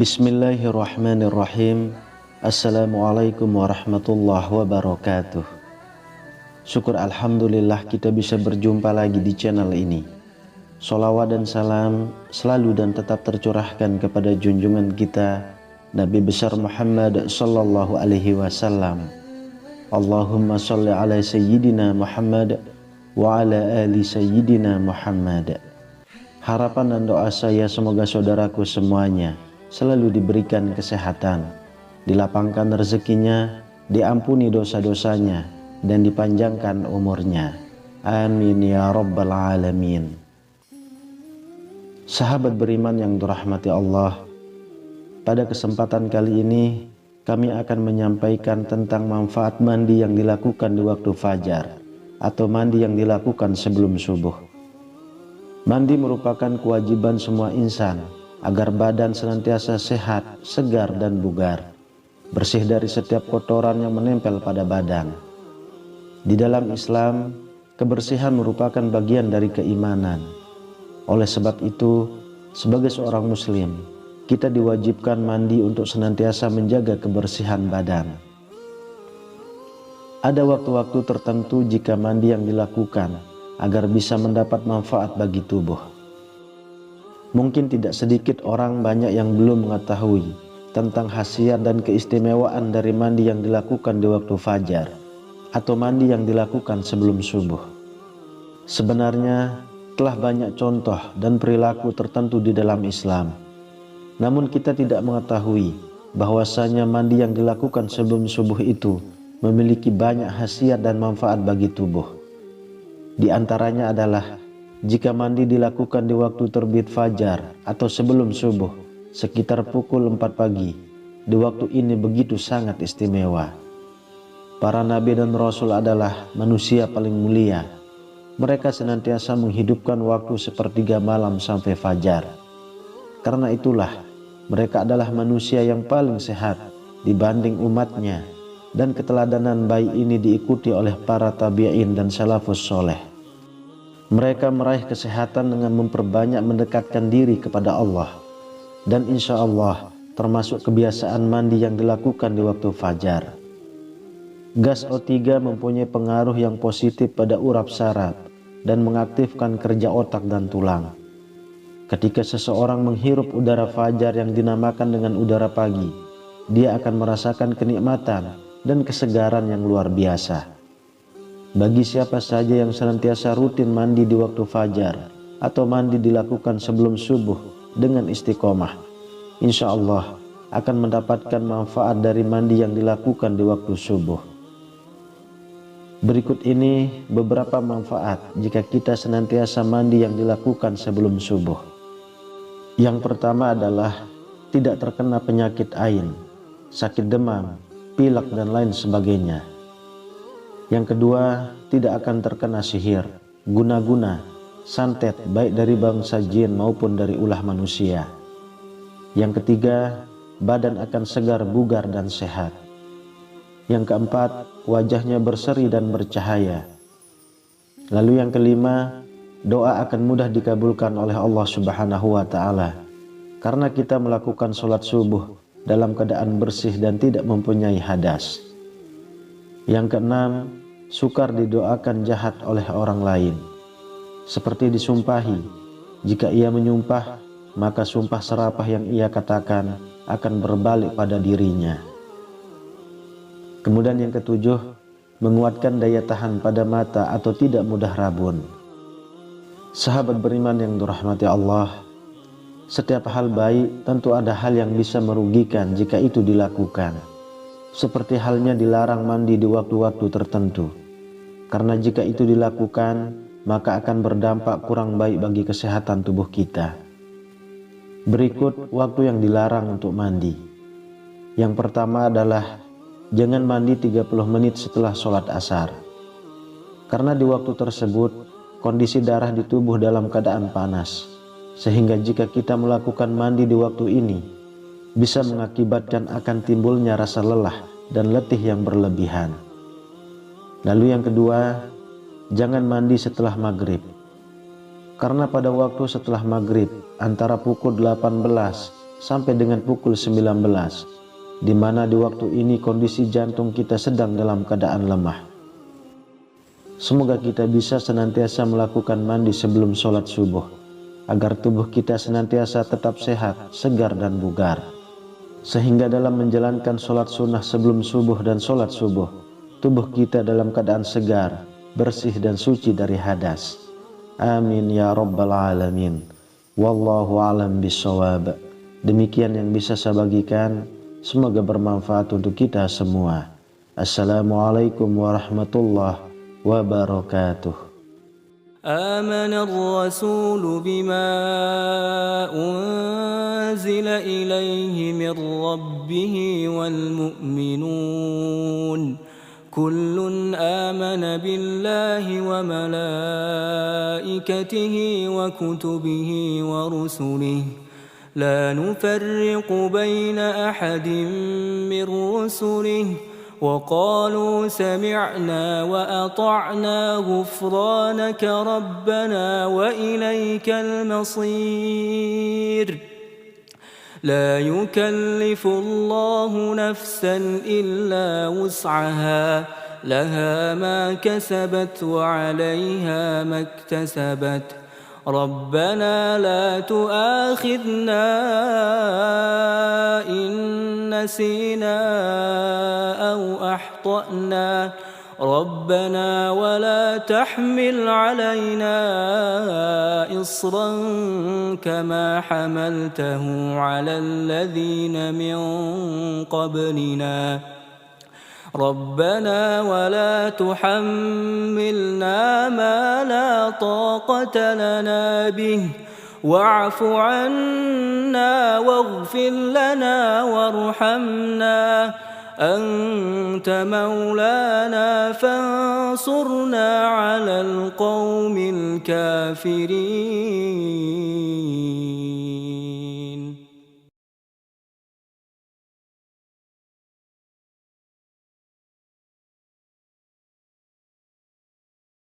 Bismillahirrahmanirrahim. Assalamualaikum warahmatullahi wabarakatuh. Syukur alhamdulillah kita bisa berjumpa lagi di channel ini. Sholawat dan salam selalu dan tetap tercurahkan kepada junjungan kita Nabi besar Muhammad sallallahu alaihi wasallam. Allahumma sholli ala sayyidina Muhammad wa ala ali sayyidina Muhammad. Harapan dan doa saya semoga saudaraku semuanya selalu diberikan kesehatan, dilapangkan rezekinya, diampuni dosa-dosanya, dan dipanjangkan umurnya. Amin ya rabbal alamin. Sahabat beriman yang dirahmati Allah, pada kesempatan kali ini kami akan menyampaikan tentang manfaat mandi yang dilakukan di waktu fajar atau mandi yang dilakukan sebelum subuh. Mandi merupakan kewajiban semua insan agar badan senantiasa sehat, segar dan bugar, bersih dari setiap kotoran yang menempel pada badan. Di dalam Islam, kebersihan merupakan bagian dari keimanan. Oleh sebab itu, sebagai seorang muslim, kita diwajibkan mandi untuk senantiasa menjaga kebersihan badan. Ada waktu-waktu tertentu jika mandi yang dilakukan agar bisa mendapat manfaat bagi tubuh. Mungkin tidak sedikit orang banyak yang belum mengetahui tentang khasiat dan keistimewaan dari mandi yang dilakukan di waktu fajar atau mandi yang dilakukan sebelum subuh. Sebenarnya telah banyak contoh dan perilaku tertentu di dalam Islam. Namun kita tidak mengetahui bahwasanya mandi yang dilakukan sebelum subuh itu memiliki banyak khasiat dan manfaat bagi tubuh. Di antaranya adalah jika mandi dilakukan di waktu terbit fajar atau sebelum subuh sekitar pukul 4 pagi, di waktu ini begitu sangat istimewa. Para nabi dan rasul adalah manusia paling mulia. Mereka senantiasa menghidupkan waktu sepertiga malam sampai fajar. Karena itulah mereka adalah manusia yang paling sehat dibanding umatnya, dan keteladanan baik ini diikuti oleh para tabi'in dan salafus soleh. Mereka meraih kesehatan dengan memperbanyak mendekatkan diri kepada Allah, dan insya Allah termasuk kebiasaan mandi yang dilakukan di waktu fajar. Gas O3 mempunyai pengaruh yang positif pada urap saraf dan mengaktifkan kerja otak dan tulang. Ketika seseorang menghirup udara fajar yang dinamakan dengan udara pagi, dia akan merasakan kenikmatan dan kesegaran yang luar biasa. Bagi siapa saja yang senantiasa rutin mandi di waktu fajar atau mandi dilakukan sebelum subuh dengan istiqomah, insya Allah akan mendapatkan manfaat dari mandi yang dilakukan di waktu subuh. Berikut ini beberapa manfaat jika kita senantiasa mandi yang dilakukan sebelum subuh. Yang pertama adalah tidak terkena penyakit ain, sakit demam, pilek dan lain sebagainya. Yang kedua, tidak akan terkena sihir, guna-guna, santet baik dari bangsa jin maupun dari ulah manusia. Yang ketiga, badan akan segar, bugar dan sehat. Yang keempat, wajahnya berseri dan bercahaya. Lalu yang kelima, doa akan mudah dikabulkan oleh Allah Subhanahu wa Ta'ala karena kita melakukan sholat subuh dalam keadaan bersih dan tidak mempunyai hadas. Yang keenam, sukar didoakan jahat oleh orang lain. Seperti disumpahi, jika ia menyumpah, maka sumpah serapah yang ia katakan akan berbalik pada dirinya. Kemudian yang ketujuh, menguatkan daya tahan pada mata atau tidak mudah rabun. Sahabat beriman yang dirahmati Allah, setiap hal baik tentu ada hal yang bisa merugikan jika itu dilakukan. Seperti halnya dilarang mandi di waktu-waktu tertentu. Karena jika itu dilakukan, maka akan berdampak kurang baik bagi kesehatan tubuh kita. Berikut waktu yang dilarang untuk mandi. Yang pertama adalah jangan mandi 30 menit setelah sholat asar. Karena di waktu tersebut, kondisi darah di tubuh dalam keadaan panas. Sehingga jika kita melakukan mandi di waktu ini, bisa mengakibatkan akan timbulnya rasa lelah dan letih yang berlebihan. Lalu yang kedua, jangan mandi setelah maghrib. Karena pada waktu setelah maghrib antara pukul 18 sampai dengan pukul 19, di mana di waktu ini kondisi jantung kita sedang dalam keadaan lemah. Semoga kita bisa senantiasa melakukan mandi sebelum sholat subuh, agar tubuh kita senantiasa tetap sehat, segar dan bugar. Sehingga dalam menjalankan sholat sunnah sebelum subuh dan sholat subuh, tubuh kita dalam keadaan segar, bersih dan suci dari hadas. Amin ya rabbal alamin. Wallahu alam bisawab. Demikian yang bisa saya bagikan, semoga bermanfaat untuk kita semua. Assalamualaikum warahmatullahi wabarakatuh. آمن الرسول بما أنزل إليه من ربه والمؤمنون كل آمن بالله وملائكته وكتبه ورسله لا نفرق بين أحد من رسله وقالوا سمعنا وأطعنا غفرانك ربنا وإليك المصير لا يكلف الله نفسا إلا وسعها لها ما كسبت وعليها ما اكتسبت ربنا لا تؤاخذنا إن نسينا أو أخطأنا ربنا ولا تحمل علينا إصرا كما حملته على الذين من قبلنا ربنا ولا تحملنا ما لا طاقة لنا به واعف عنا واغفر لنا وارحمنا أنت مولانا فانصرنا على القوم الكافرين.